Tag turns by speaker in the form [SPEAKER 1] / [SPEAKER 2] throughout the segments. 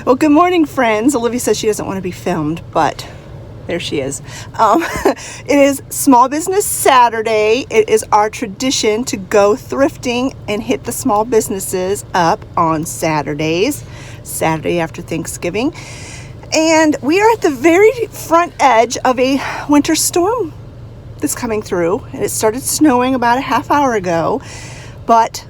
[SPEAKER 1] Well, good morning, friends. Olivia says she doesn't want to be filmed, but there she is. It is Small Business Saturday. It is our tradition to go thrifting and hit the small businesses up on Saturdays, Saturday after Thanksgiving. And we are at the very front edge of a winter storm that's coming through. And it started snowing about a half hour ago, but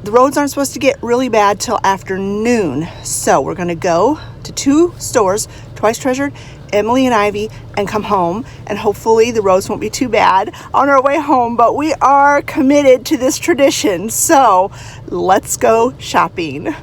[SPEAKER 1] the roads aren't supposed to get really bad till afternoon. So we're going to go to two stores, Twice Treasured, Emily and Ivy, and come home. And hopefully the roads won't be too bad on our way home. But we are committed to this tradition. So let's go shopping.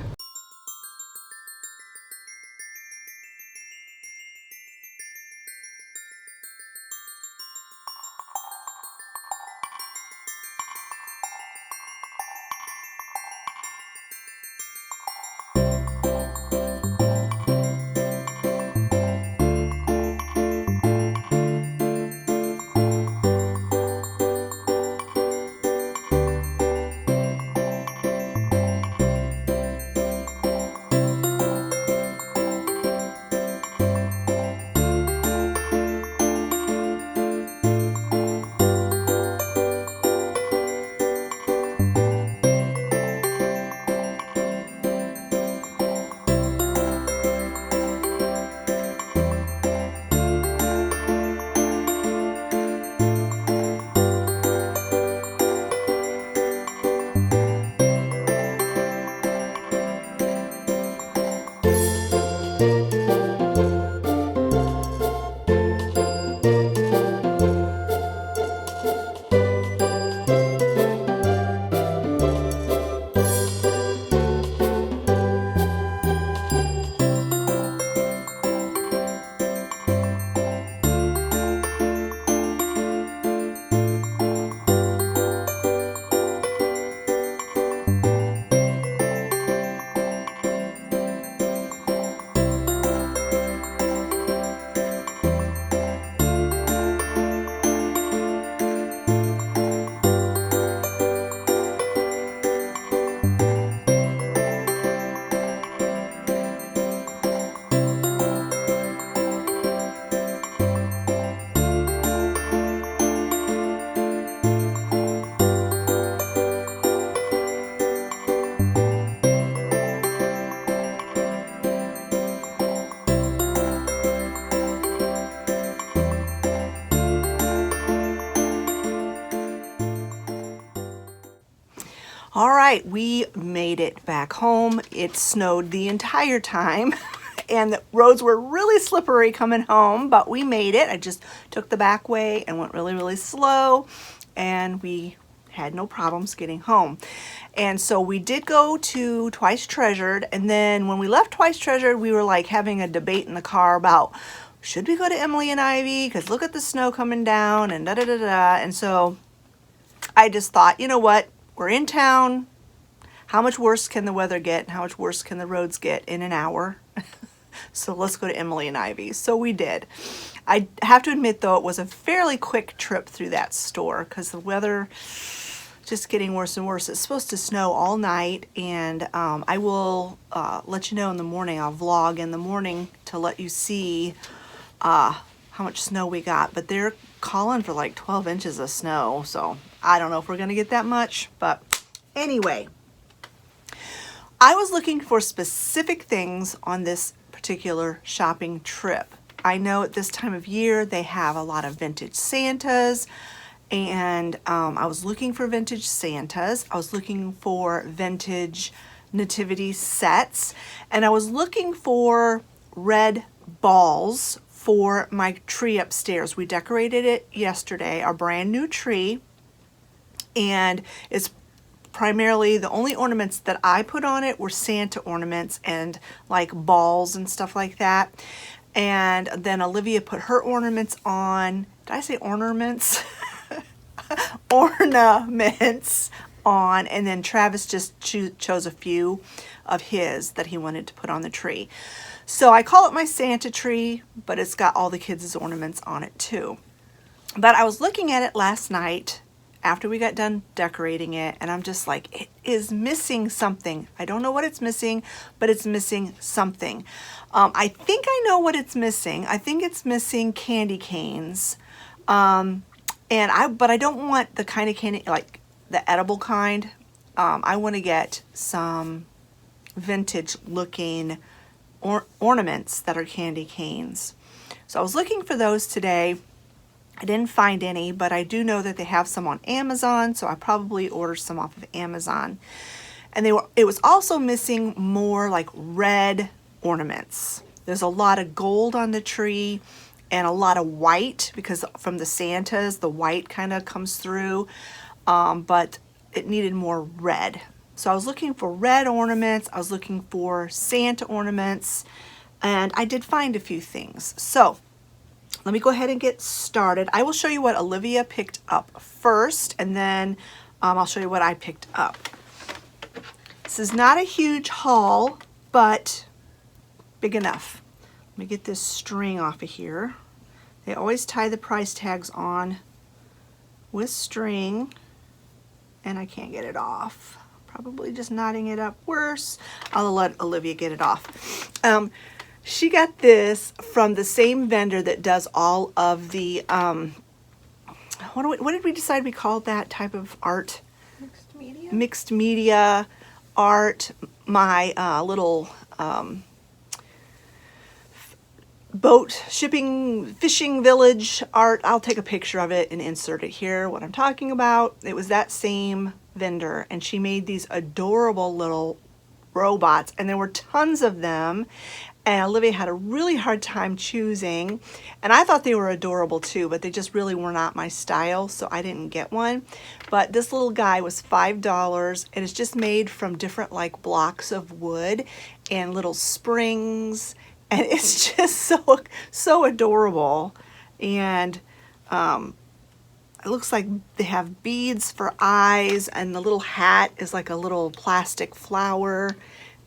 [SPEAKER 1] All right, we made it back home. It snowed the entire time and the roads were really slippery coming home, but we made it. I just took the back way and went really, really slow, and we had no problems getting home. And so we did go to Twice Treasured, and then when we left Twice Treasured, we were like having a debate in the car about, should we go to Emily and Ivy? Because look at the snow coming down and da-da-da-da. And so I just thought, you know what? We're in town. How much worse can the weather get? How much worse can the roads get in an hour? So let's go to Emily and Ivy. So we did. I have to admit, though, it was a fairly quick trip through that store because the weather just getting worse and worse. It's supposed to snow all night, and I will let you know in the morning. I'll vlog in the morning to let you see how much snow we got. But they're calling for like 12 inches of snow, so I don't know if we're going to get that much. But anyway, I was looking for specific things on this particular shopping trip. I know at this time of year they have a lot of vintage Santas, and I was looking for vintage Santas. I was looking for vintage nativity sets, and I was looking for red balls for my tree upstairs. We decorated it yesterday, our brand new tree, and it's primarily the only ornaments that I put on it were Santa ornaments and like balls and stuff like that. And then Olivia put her ornaments on. Did I say ornaments? Ornaments on, and then Travis just chose a few of his that he wanted to put on the tree. So I call it my Santa tree, but it's got all the kids' ornaments on it too. But I was looking at it last night after we got done decorating it, and I'm just like, it is missing something. I don't know what it's missing, but it's missing something. I think I know what it's missing. I think it's missing candy canes. But I don't want the kind of candy, like the edible kind. I want to get some vintage looking ornaments that are candy canes. So I was looking for those today. I didn't find any, but I do know that they have some on Amazon, so I probably ordered some off of Amazon. And it was also missing more like red ornaments. There's a lot of gold on the tree and a lot of white, because from the Santas, the white kind of comes through, but it needed more red. So I was looking for red ornaments, I was looking for Santa ornaments, and I did find a few things. So let me go ahead and get started. I will show you what Olivia picked up first, and then I'll show you what I picked up. This is not a huge haul, but big enough. Let me get this string off of here. They always tie the price tags on with string, and I can't get it off. Probably just knotting it up worse. I'll let Olivia get it off. She got this from the same vendor that does all of the, what did we decide we called that type of art?
[SPEAKER 2] Mixed media?
[SPEAKER 1] Mixed media art. My little boat shipping fishing village art. I'll take a picture of it and insert it here, what I'm talking about. It was that same vendor, and she made these adorable little robots, and there were tons of them, and Olivia had a really hard time choosing, and I thought they were adorable too, but they just really were not my style, so I didn't get one. But this little guy was $5, and it's just made from different like blocks of wood and little springs, and it's just so adorable. And it looks like they have beads for eyes, and the little hat is like a little plastic flower,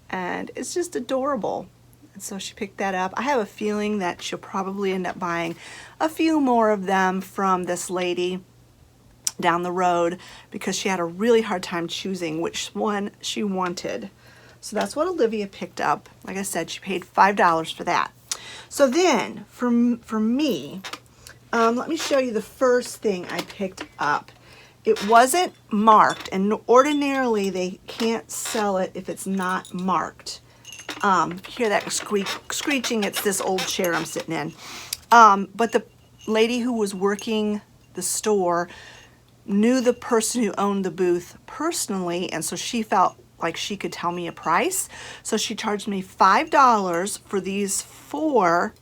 [SPEAKER 1] and it's just adorable. And so she picked that up. I have a feeling that she'll probably end up buying a few more of them from this lady down the road, because she had a really hard time choosing which one she wanted. So that's what Olivia picked up. Like I said, she paid $5 for that. So then for me, let me show you the first thing I picked up. It wasn't marked, and ordinarily they can't sell it if it's not marked. If you hear that screeching, it's this old chair I'm sitting in. But the lady who was working the store knew the person who owned the booth personally, and so she felt like she could tell me a price. So she charged me $5 for these 4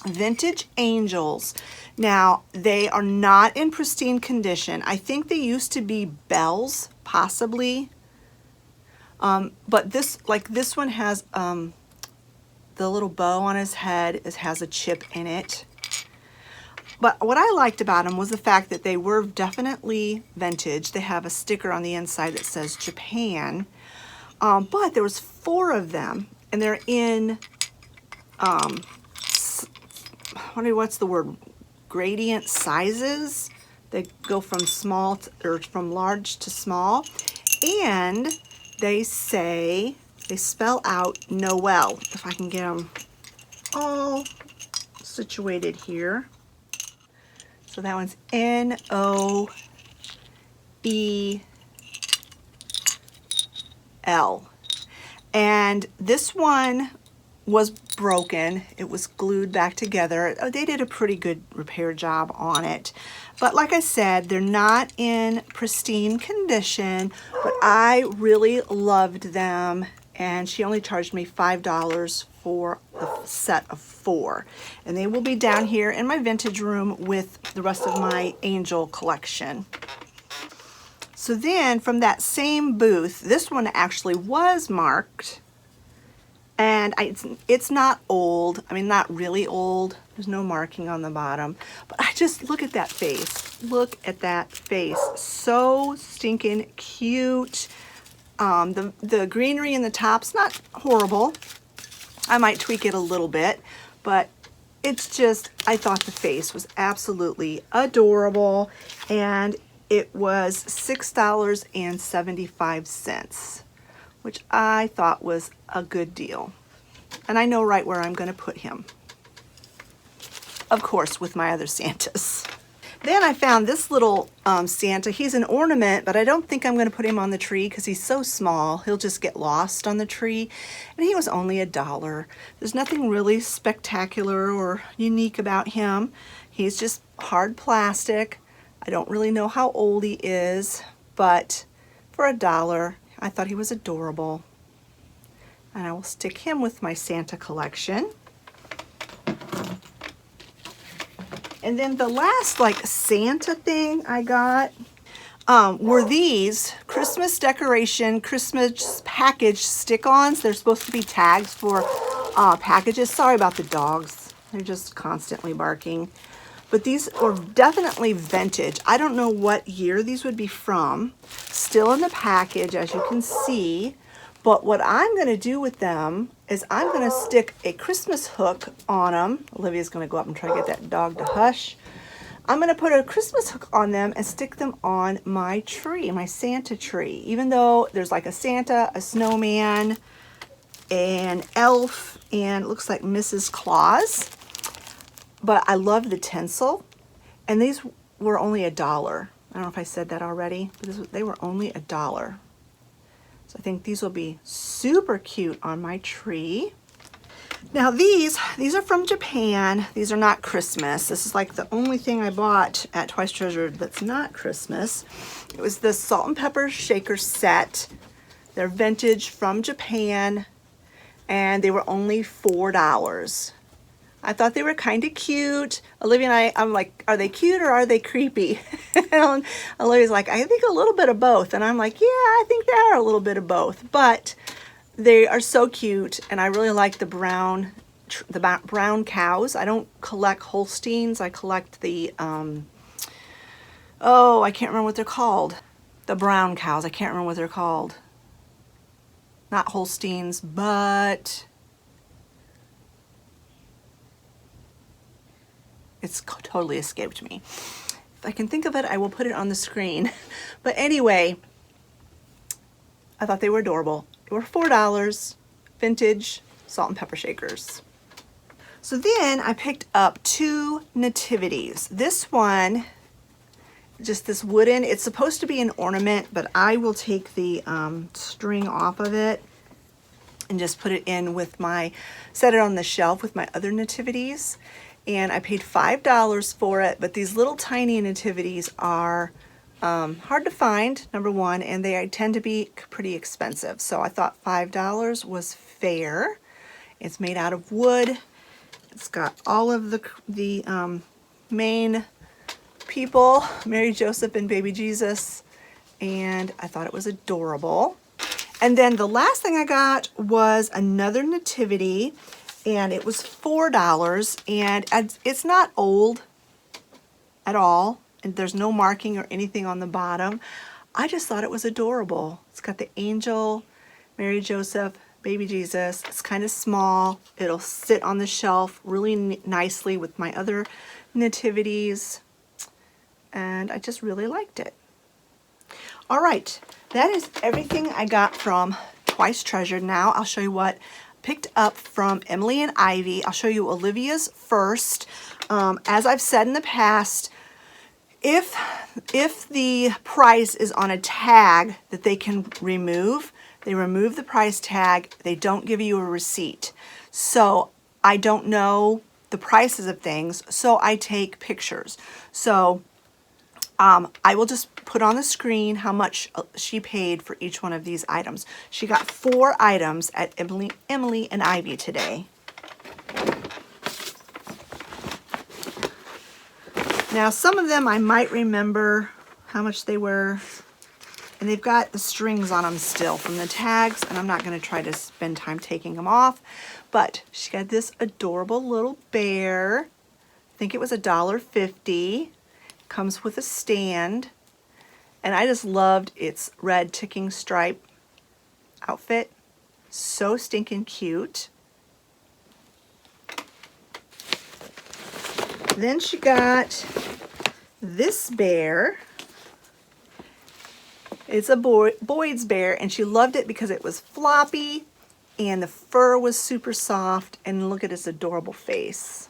[SPEAKER 1] vintage angels. Now, they are not in pristine condition. I think they used to be bells, possibly. But this one has the little bow on his head. It has a chip in it. But what I liked about them was the fact that they were definitely vintage. They have a sticker on the inside that says Japan. But there was 4 of them, and they're in, what's the word? Gradient sizes. They go from small to, or from large to small, and they spell out Noel. If I can get them all situated here. So that one's Noel. And this one was broken. It was glued back together. They did a pretty good repair job on it. But like I said, they're not in pristine condition, but I really loved them, and she only charged me $5 for the set of 4. And they will be down here in my vintage room with the rest of my angel collection. So then from that same booth, this one actually was marked, and it's not old. I mean, not really old. There's no marking on the bottom, but I just look at that face. Look at that face. So stinking cute. The greenery in the top's not horrible. I might tweak it a little bit, but it's just, I thought the face was absolutely adorable, and it was $6.75, which I thought was a good deal. And I know right where I'm going to put him. Of course, with my other Santas. Then I found this little Santa. He's an ornament, but I don't think I'm going to put him on the tree because he's so small. He'll just get lost on the tree. And he was only $1. There's nothing really spectacular or unique about him. He's just hard plastic. I don't really know how old he is, but for $1, I thought he was adorable. And I will stick him with my Santa collection. And then the last like Santa thing I got were these Christmas decoration, Christmas package stick-ons. They're supposed to be tags for packages. Sorry about the dogs. They're just constantly barking. But these are definitely vintage. I don't know what year these would be from. Still in the package, as you can see. But what I'm going to do with them is I'm going to stick a Christmas hook on them. Olivia's going to go up and try to get that dog to hush. I'm going to put a Christmas hook on them and stick them on my tree, my Santa tree. Even though there's like a Santa, a snowman, an elf, and it looks like Mrs. Claus. But I love the tinsel. And these were only $1. I don't know if I said that already, but they were only $1. So I think these will be super cute on my tree. Now these are from Japan. These are not Christmas. This is like the only thing I bought at Twice Treasured that's not Christmas. It was the salt and pepper shaker set. They're vintage from Japan, and they were only $4. I thought they were kind of cute. Olivia and I'm like, are they cute or are they creepy? And Olivia's like, I think a little bit of both. And I'm like, yeah, I think they are a little bit of both. But they are so cute, and I really like the brown cows. I don't collect Holsteins. I collect the, oh, I can't remember what they're called. The brown cows. I can't remember what they're called. Not Holsteins, but it's totally escaped me. If I can think of it, I will put it on the screen. But anyway, I thought they were adorable. They were $4, vintage salt and pepper shakers. So then I picked up 2 nativities. This one, just this wooden, it's supposed to be an ornament, but I will take the string off of it and just put it in with set it on the shelf with my other nativities. And I paid $5 for it, but these little tiny nativities are hard to find, number one, and they tend to be pretty expensive. So I thought $5 was fair. It's made out of wood. It's got all of the main people, Mary, Joseph, and baby Jesus, and I thought it was adorable. And then the last thing I got was another nativity, and it was $4, and it's not old at all, and there's no marking or anything on the bottom. I just thought it was adorable. It's got the angel, Mary, Joseph, baby Jesus. It's kind of small. It'll sit on the shelf really nicely with my other nativities, and I just really liked it. All right, that is everything I got from Twice Treasured. Now I'll show you what picked up from Emily and Ivy. I'll show you Olivia's first. As I've said in the past, if the price is on a tag that they can remove, they remove the price tag. They don't give you a receipt. So I don't know the prices of things, so I take pictures. So I will just put on the screen how much she paid for each one of these items. She got 4 items at Emily and Ivy today. Now some of them I might remember how much they were, and they've got the strings on them still from the tags, and I'm not going to try to spend time taking them off. But she got this adorable little bear. I think it was $1.50. Comes with a stand, and I just loved its red ticking stripe outfit. So stinking cute. Then she got this bear. It's a Boyd's bear, and she loved it because it was floppy and the fur was super soft, and look at his adorable face.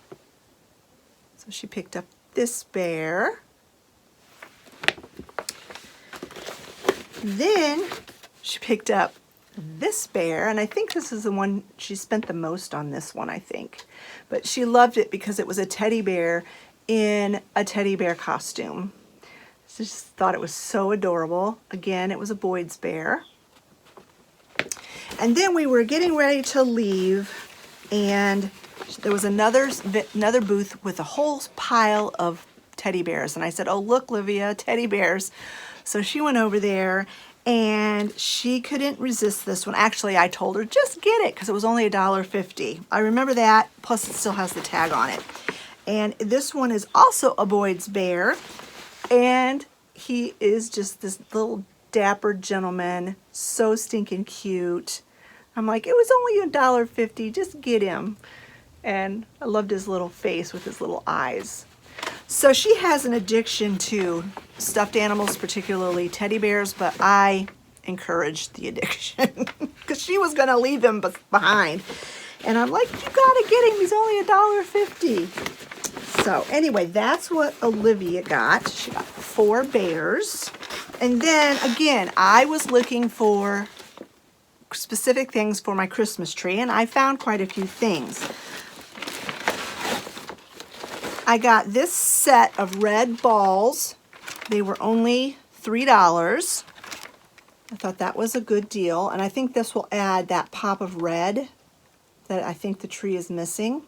[SPEAKER 1] So she picked up this bear. Then she picked up this bear, and I think this is the one she spent the most on, this one, I think. But she loved it because it was a teddy bear in a teddy bear costume. She just thought it was so adorable. Again, it was a Boyd's bear. And then we were getting ready to leave, and there was another booth with a whole pile of teddy bears. And I said, oh, look, Olivia, teddy bears. So she went over there, and she couldn't resist this one. Actually, I told her, just get it, because it was only $1.50. I remember that, plus it still has the tag on it. And this one is also a Boyd's bear, and he is just this little dapper gentleman, so stinking cute. I'm like, it was only $1.50, just get him. And I loved his little face with his little eyes. So she has an addiction to stuffed animals, particularly teddy bears, but I encouraged the addiction because she was going to leave him behind. And I'm like, you got to get him, he's only $1.50. So anyway, that's what Olivia got. She got 4 bears. And then again, I was looking for specific things for my Christmas tree, and I found quite a few things. I got this set of red balls. They were only $3. I thought that was a good deal, and I think this will add that pop of red that I think the tree is missing.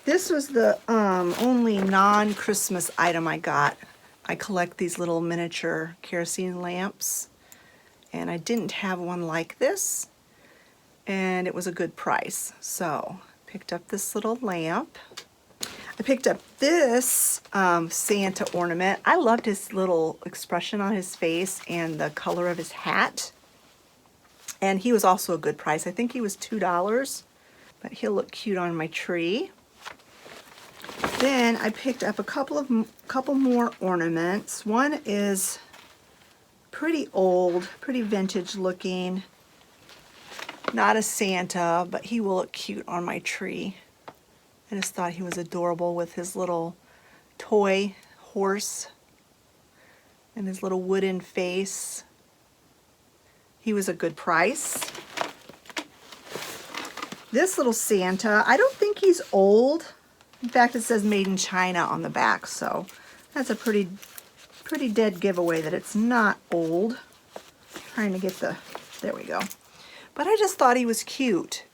[SPEAKER 1] This was the only non-Christmas item I got. I collect these little miniature kerosene lamps, and I didn't have one like this, and it was a good price. So picked up this little lamp. I picked up this Santa ornament. I loved his little expression on his face and the color of his hat. And he was also a good price. I think he was $2, but he'll look cute on my tree. Then I picked up a couple more ornaments. One is pretty old, pretty vintage looking. Not a Santa, but he will look cute on my tree. I just thought he was adorable with his little toy horse and his little wooden face. He was a good price. This little Santa, I don't think he's old. In fact, it says made in China on the back, so that's a pretty dead giveaway that it's not old. Trying to get there we go. But I just thought he was cute.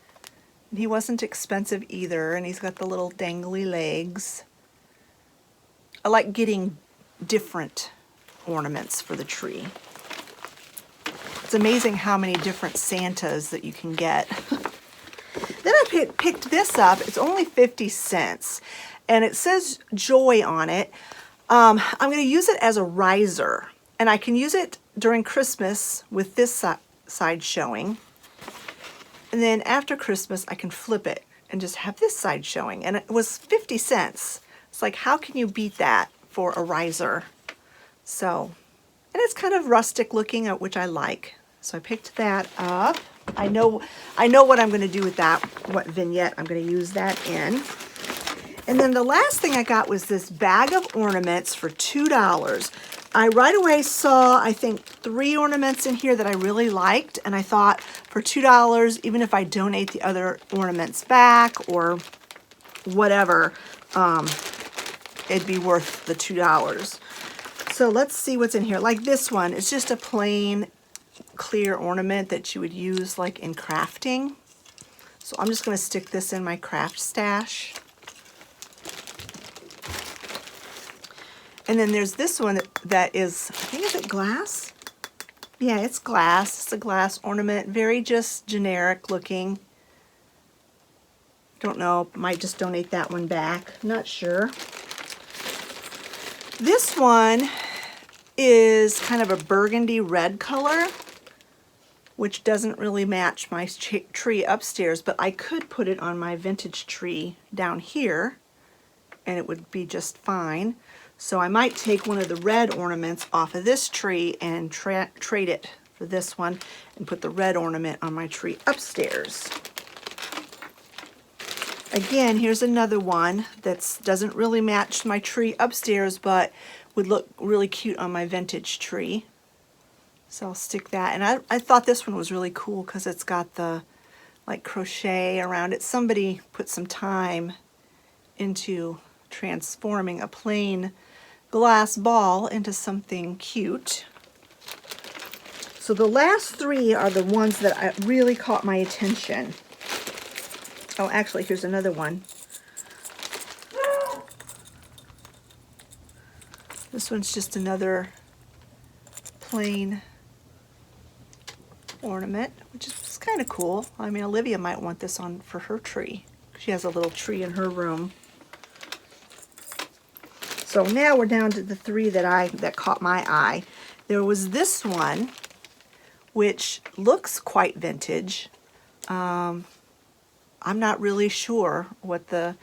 [SPEAKER 1] And he wasn't expensive either, and he's got the little dangly legs. I like getting different ornaments for the tree. It's amazing how many different Santas that you can get. Then I picked this up. It's only 50 cents, and it says Joy on it. I'm going to use it as a riser, and I can use it during Christmas with this side showing. And then after Christmas, I can flip it and just have this side showing. And it was 50 cents. It's like, how can you beat that for a riser? So, and it's kind of rustic looking, which I like. So I picked that up. I know what I'm going to do with that, what vignette I'm going to use that in. And then the last thing I got was this bag of ornaments for $2. I right away saw, I think, 3 ornaments in here that I really liked, and I thought for $2, even if I donate the other ornaments back or whatever, it'd be worth the $2. So let's see what's in here. Like this one, it's just a plain clear ornament that you would use like in crafting. So I'm just going to stick this in my craft stash. And then there's this one that is, I think, is it glass? Yeah, it's glass. It's a glass ornament. Very just generic looking. Don't know. Might just donate that one back. Not sure. This one is kind of a burgundy red color, which doesn't really match my tree upstairs, but I could put it on my vintage tree down here, and it would be just fine. So I might take one of the red ornaments off of this tree and trade it for this one and put the red ornament on my tree upstairs. Again, here's another one that doesn't really match my tree upstairs, but would look really cute on my vintage tree. So I'll stick that. And I thought this one was really cool because it's got the like crochet around it. Somebody put some time into transforming a plain glass ball into something cute. So the last three are the ones that really caught my attention. Oh, actually, here's another one. This one's just another plain ornament, which is kind of cool. I mean, Olivia might want this on for her tree. She has a little tree in her room. So now we're down to the three that caught my eye. There was this one, which looks quite vintage. I'm not really sure what the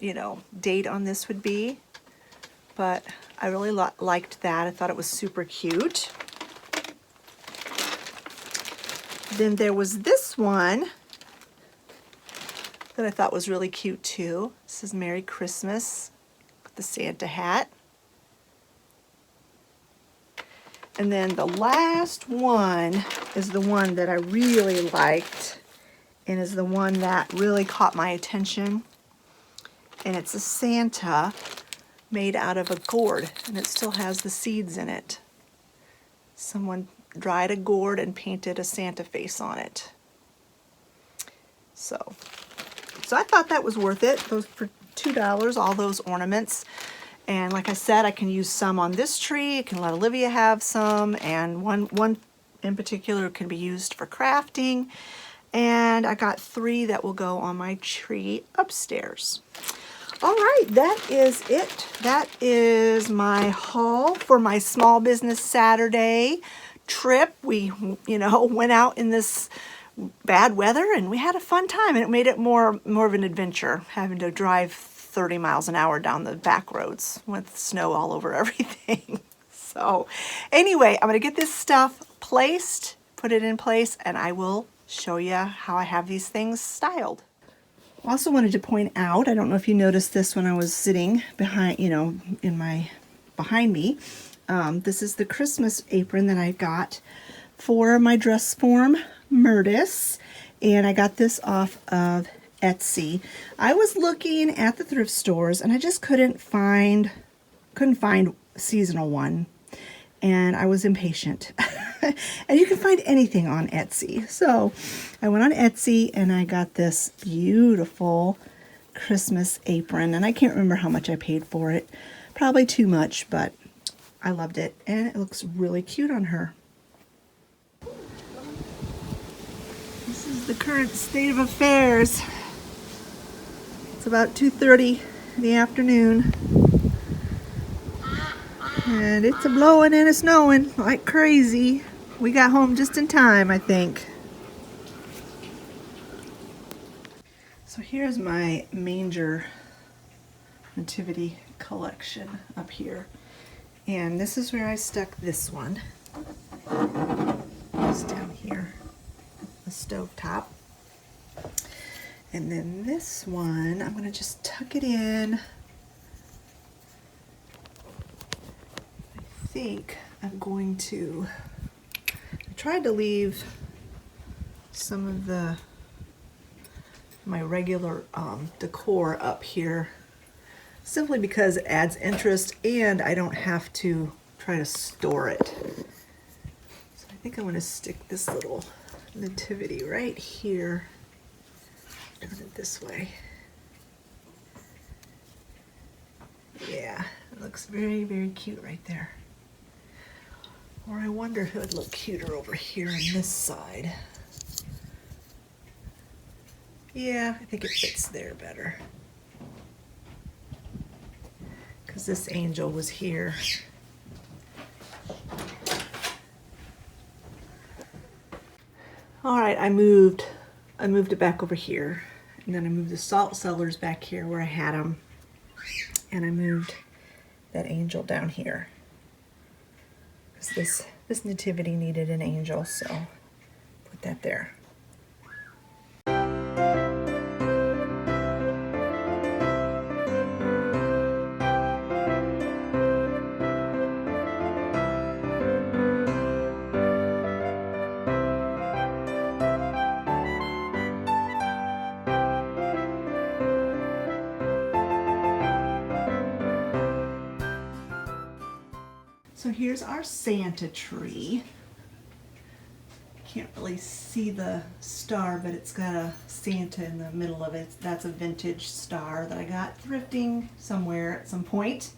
[SPEAKER 1] date on this would be, but I really liked that. I thought it was super cute. Then there was this one that I thought was really cute too. This is Merry Christmas with the Santa hat. And then the last one is the one that I really liked and is the one that really caught my attention. And it's a Santa made out of a gourd, and it still has the seeds in it. Someone dried a gourd and painted a Santa face on it. So I thought that was worth it. Those for $2, all those ornaments. And like I said, I can use some on this tree. I can let Olivia have some, and one in particular can be used for crafting. And I got 3 that will go on my tree upstairs. All right, that is it. That is my haul for my Small Business Saturday trip. We, went out in this bad weather and we had a fun time, and it made it more of an adventure, having to drive 30 miles an hour down the back roads with snow all over everything. So anyway, I'm going to get this stuff placed, put it in place, and I will show you how I have these things styled. Also wanted to point out, I don't know if you noticed this when I was sitting behind, behind me. This is the Christmas apron that I got for my dress form, Murtis, and I got this off of Etsy. I was looking at the thrift stores and I just couldn't find seasonal one, and I was impatient. And you can find anything on Etsy. So I went on Etsy and I got this beautiful Christmas apron, and I can't remember how much I paid for it. Probably too much, but I loved it, and it looks really cute on her. This is the current state of affairs. It's about 2:30 in the afternoon, and it's a blowing and a snowing like crazy. We got home just in time, I think. So here's my manger nativity collection up here. And this is where I stuck this one. It's down here, the stove top. And then this one, I'm going to just tuck it in. I think I'm going to, I tried to leave some of my regular decor up here, simply because it adds interest and I don't have to try to store it. So I think I'm going to stick this little nativity right here. Turn it this way. Yeah, it looks very, very cute right there. Or I wonder if it would look cuter over here on this side. Yeah, I think it fits there better, because this angel was here. All right, I moved it back over here, and then I moved the salt cellars back here where I had them. And I moved that angel down here. This nativity needed an angel, so put that there. So here's our Santa tree. Can't really see the star, but it's got a Santa in the middle of it. That's a vintage star that I got thrifting somewhere at some point.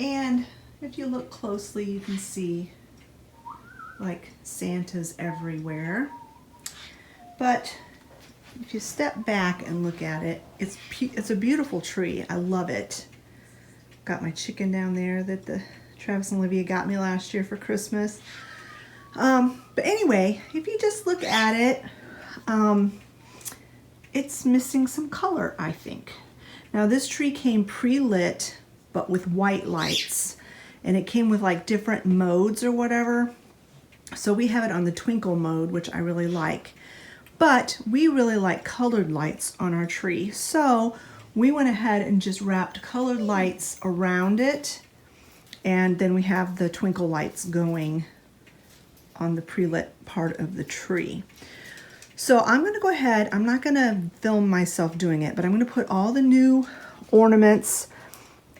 [SPEAKER 1] And if you look closely, you can see like Santas everywhere. But if you step back and look at it, it's a beautiful tree. I love it. Got my chicken down there that the Travis and Olivia got me last year for Christmas. But anyway, if you just look at it, it's missing some color, I think. Now this tree came pre-lit, but with white lights. And it came with like different modes or whatever. So we have it on the twinkle mode, which I really like. But we really like colored lights on our tree. So we went ahead and just wrapped colored lights around it. And then we have the twinkle lights going on the pre-lit part of the tree. So I'm going to go ahead, I'm not going to film myself doing it, but I'm going to put all the new ornaments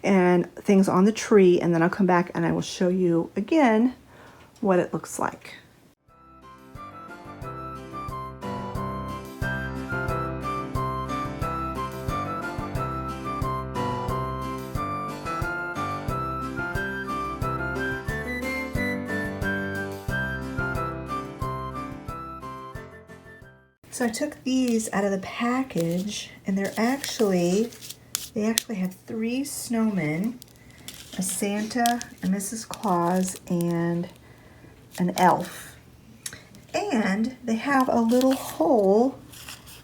[SPEAKER 1] and things on the tree, and then I'll come back and I will show you again what it looks like. So I took these out of the package, and they actually have 3 snowmen, a Santa, a Mrs. Claus, and an elf. And they have a little hole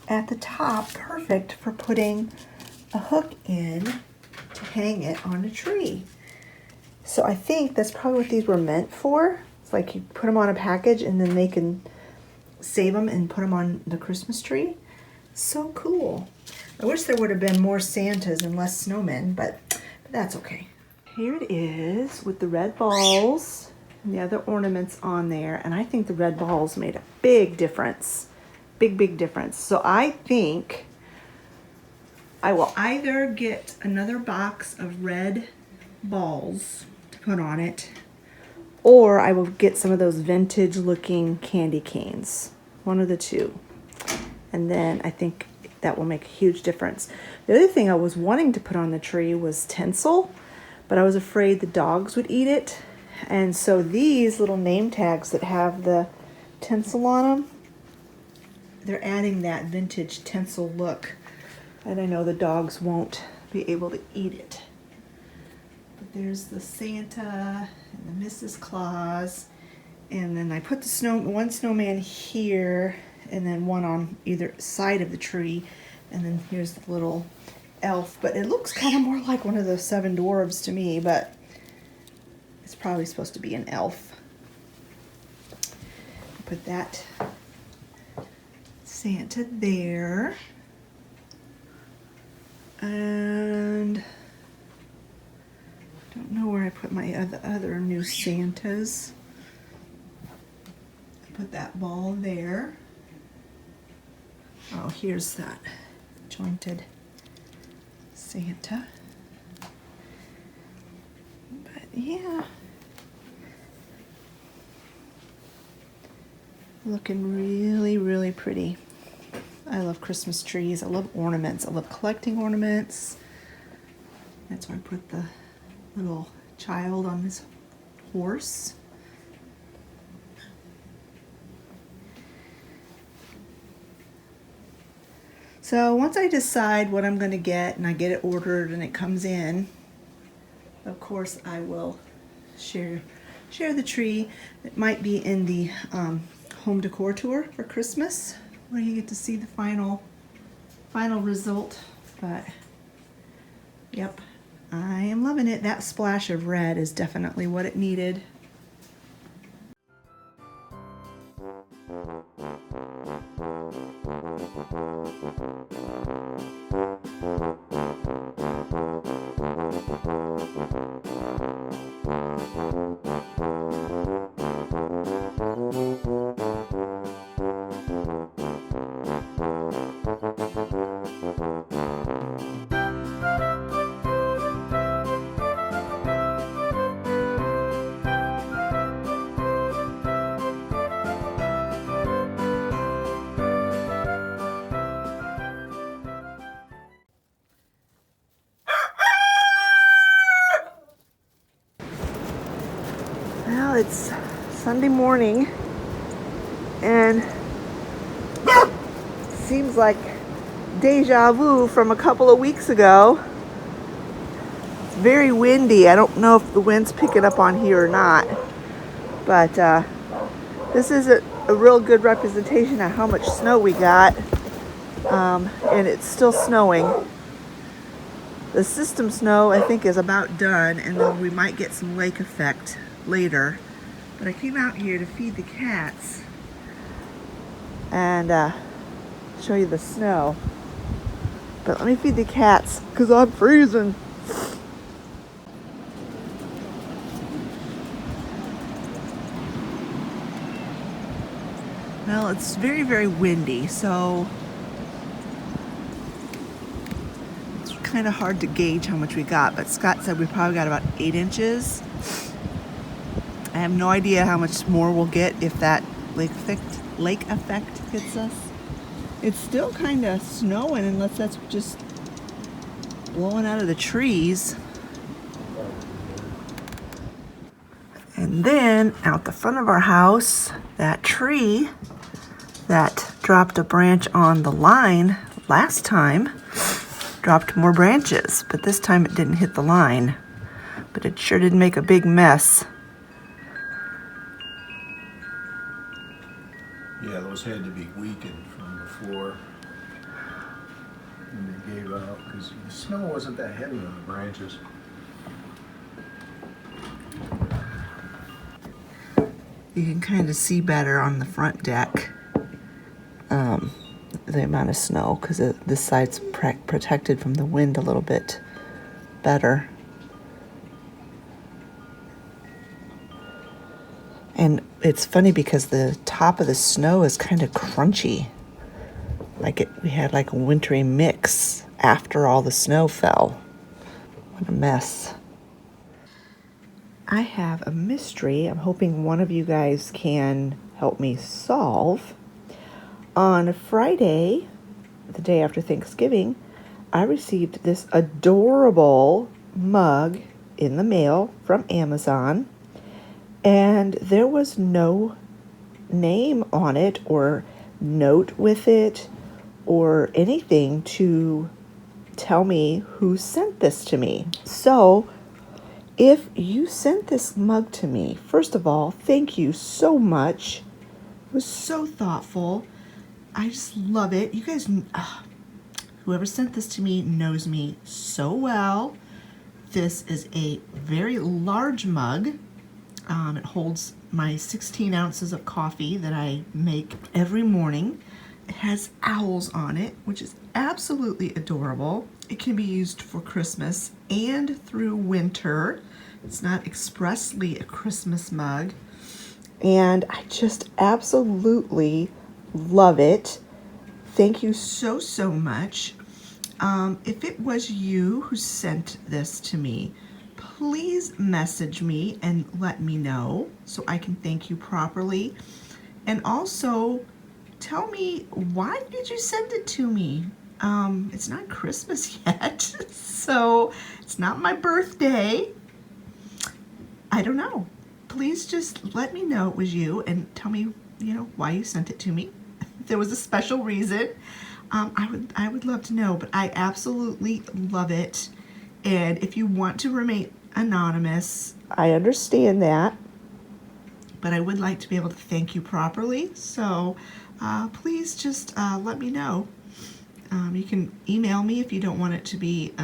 [SPEAKER 1] at the top, perfect for putting a hook in to hang it on a tree. So I think that's probably what these were meant for. It's like you put them on a package and then they can save them and put them on the Christmas tree. So cool. I wish there would have been more Santas and less snowmen, but that's okay. Here it is with the red balls and the other ornaments on there, and I think the red balls made a big difference. Big difference. So I think I will either get another box of red balls to put on it, or I will get some of those vintage looking candy canes. One of the two. And then I think that will make a huge difference. The other thing I was wanting to put on the tree was tinsel, but I was afraid the dogs would eat it. And so these little name tags that have the tinsel on them, they're adding that vintage tinsel look. And I know the dogs won't be able to eat it. But there's the Santa and the Mrs. Claus. And then I put the one snowman here, and then one on either side of the tree. And then here's the little elf. But it looks kind of more like one of the 7 dwarves to me, but it's probably supposed to be an elf. Put that Santa there. And I don't know where I put my other new Santas. Put that ball there. Oh, here's that jointed Santa. But yeah, looking really pretty. I love Christmas trees. I love ornaments. I love collecting ornaments. That's where I put the little child on this horse. So once I decide what I'm going to get and I get it ordered and it comes in, of course I will share the tree. It might be in the home decor tour for Christmas, where you get to see the final result. But Yep, I am loving it. That splash of red is definitely what it needed. Well, it's Sunday morning, and it seems like deja vu from a couple of weeks ago. It's very windy. I don't know if the wind's picking up on here or not, but this isn't a real good representation of how much snow we got, and it's still snowing. The system snow, I think, is about done, and then we might get some lake effect later. But I came out here to feed the cats and show you the snow. But let me feed the cats because I'm freezing. Well, it's very, very windy, so it's kind of hard to gauge how much we got. But Scott said we probably got about 8 inches. I have no idea how much more we'll get if that lake effect hits us. It's still kind of snowing unless that's just blowing out of the trees. And then out the front of our house, that tree that dropped a branch on the line last time dropped more branches, but this time it didn't hit the line. But it sure did make a big mess.
[SPEAKER 2] Yeah, those had to be weakened from before when they gave out because the snow wasn't that heavy on the branches.
[SPEAKER 1] You can kind of see better on the front deck the amount of snow because this side's protected from the wind a little bit better. And it's funny because the top of the snow is kind of crunchy. We had like a wintry mix after all the snow fell. What a mess. I have a mystery I'm hoping one of you guys can help me solve. On Friday, the day after Thanksgiving, I received this adorable mug in the mail from Amazon. And there was no name on it or note with it or anything to tell me who sent this to me. So if you sent this mug to me, first of all, thank you so much. It was so thoughtful. I just love it. You guys, whoever sent this to me knows me so well. This is a very large mug. It holds my 16 ounces of coffee that I make every morning. It has owls on it, which is absolutely adorable. It can be used for Christmas and through winter. It's not expressly a Christmas mug. And I just absolutely love it. Thank you so, so much. If it was you who sent this to me, please message me and let me know so I can thank you properly. And also tell me, why did you send it to me? It's not Christmas yet, so it's not my birthday. I don't know. Please just let me know it was you and tell me, why you sent it to me. If there was a special reason, I would love to know, but I absolutely love it. And if you want to remain anonymous, I understand that, but I would like to be able to thank you properly. So please just let me know. You can email me if you don't want it to be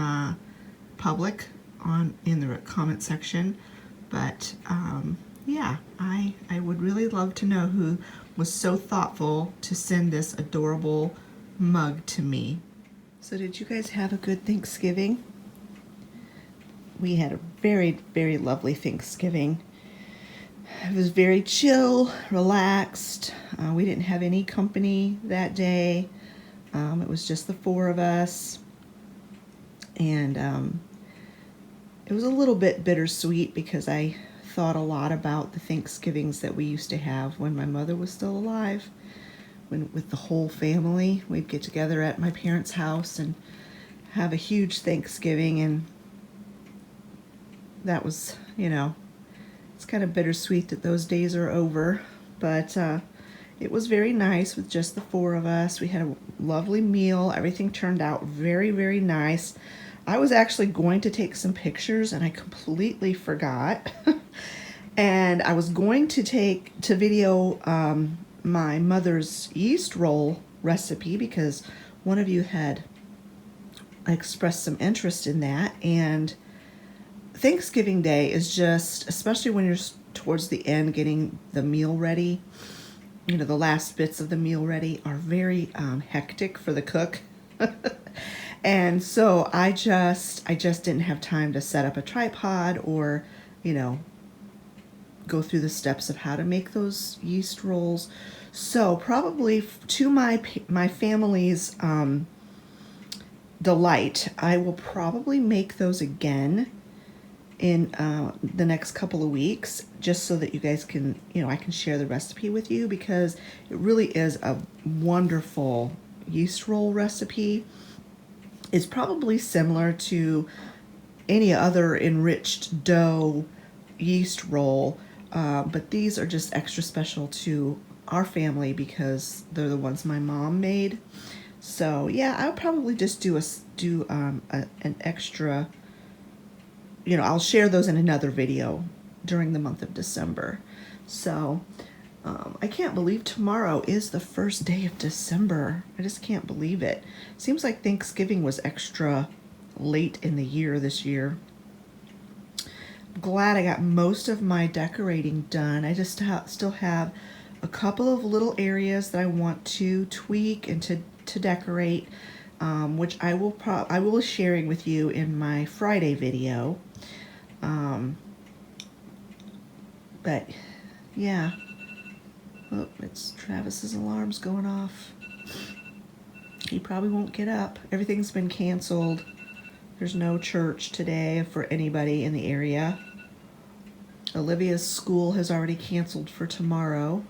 [SPEAKER 1] public in the comment section. But yeah, I would really love to know who was so thoughtful to send this adorable mug to me. So did you guys have a good Thanksgiving? We had a very, very lovely Thanksgiving. It was very chill, relaxed. We didn't have any company that day. It was just the four of us. And it was a little bit bittersweet because I thought a lot about the Thanksgivings that we used to have when my mother was still alive. With the whole family, we'd get together at my parents' house and have a huge Thanksgiving, and that was, you know, it's kind of bittersweet that those days are over, but it was very nice with just the four of us. We had a lovely meal. Everything turned out very, very nice. I was actually going to take some pictures and I completely forgot. And I was going to video my mother's yeast roll recipe because one of you had expressed some interest in that. And Thanksgiving Day is just, especially when you're towards the end getting the meal ready, you know, the last bits of the meal ready are very hectic for the cook. And so I just didn't have time to set up a tripod or, you know, go through the steps of how to make those yeast rolls. So probably to my family's delight, I will probably make those again in the next couple of weeks, just so that you guys can, you know, I can share the recipe with you, because it really is a wonderful yeast roll recipe. It's probably similar to any other enriched dough yeast roll, but these are just extra special to our family because they're the ones my mom made. So yeah, I'll probably just do an extra, you know, I'll share those in another video during the month of December. So I can't believe tomorrow is the first day of December. I just can't believe it. Seems like Thanksgiving was extra late in the year this year. I'm glad I got most of my decorating done. I just still have a couple of little areas that I want to tweak and to decorate, which I will be sharing with you in my Friday video. But yeah, oh, it's Travis's alarm's going off. He probably won't get up. Everything's been canceled. There's no church today for anybody in the area. Olivia's school has already canceled for tomorrow,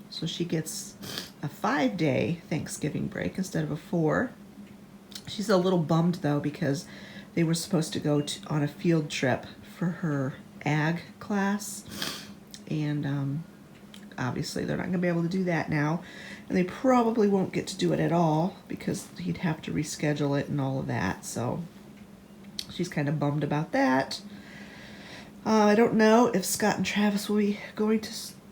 [SPEAKER 1] so she gets a 5-day Thanksgiving break instead of a 4. She's a little bummed though because they were supposed to go on a field trip for her ag class, and obviously they're not going to be able to do that now, and they probably won't get to do it at all because he'd have to reschedule it and all of that. So she's kind of bummed about that. I don't know if Scott and Travis will be going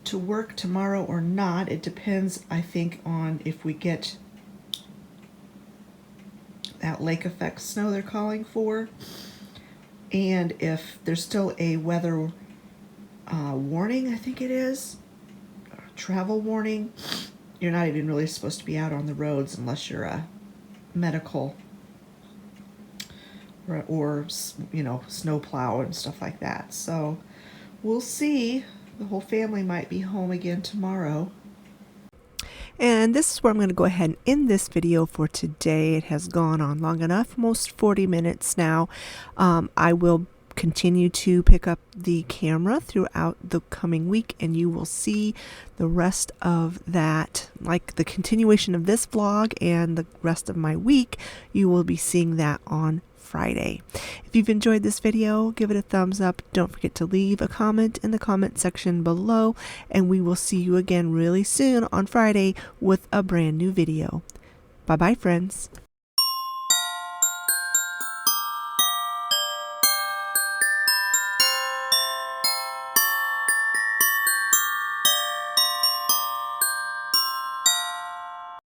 [SPEAKER 1] to work tomorrow or not. It depends, I think, on if we get that lake effect snow they're calling for, and if there's still a weather warning, I think it is, travel warning. You're not even really supposed to be out on the roads unless you're a medical or you know, snowplow and stuff like that. So we'll see. The whole family might be home again tomorrow. And this is where I'm going to go ahead and end this video for today. It has gone on long enough, almost 40 minutes now. I will continue to pick up the camera throughout the coming week, and you will see the rest of that, like the continuation of this vlog and the rest of my week. You will be seeing that on Friday. If you've enjoyed this video, give it a thumbs up. Don't forget to leave a comment in the comment section below, and we will see you again really soon on Friday with a brand new video. Bye bye, friends.